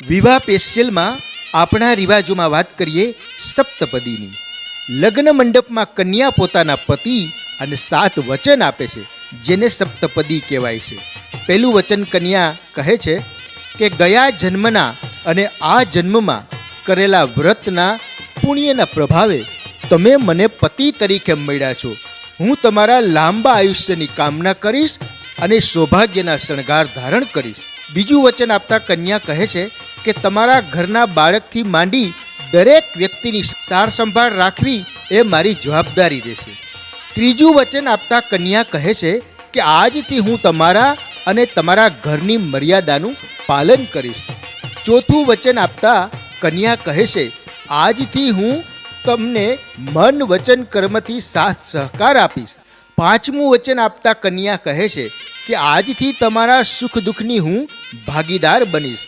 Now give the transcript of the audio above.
વિવાહ પેસ્યલમાં આપણા રિવાજોમાં વાત કરીએ સપ્તપદીની. લગ્ન મંડપમાં કન્યા પોતાના પતિ અને 7 વચન આપે છે, જેને સપ્તપદી કહેવાય છે. પહેલું વચન કન્યા કહે છે કે ગયા જન્મના અને આ જન્મમાં કરેલા વ્રતના પુણ્યના પ્રભાવે તમે મને પતિ તરીકે મળ્યા છો. હું તમારા લાંબા આયુષ્યની કામના કરીશ અને સૌભાગ્યના શણગાર ધારણ કરીશ. બીજું વચન આપતા કન્યા કહે છે કે તમારા ઘરના બાળકથી માંડી દરેક વ્યક્તિની સાર સંભાળ રાખવી એ મારી જવાબદારી રહેશે. ત્રીજું વચન આપતા કન્યા કહે છે કે આજથી હું તમારા અને તમારા ઘરની મર્યાદાનું પાલન કરીશ. ચોથું વચન આપતા કન્યા કહે છે આજથી હું તમને મન વચન કર્મથી સાથ સહકાર આપીશ. પાંચમું વચન આપતા કન્યા કહે છે કે આજથી તમારા સુખ દુઃખની હું ભાગીદાર બનીશ.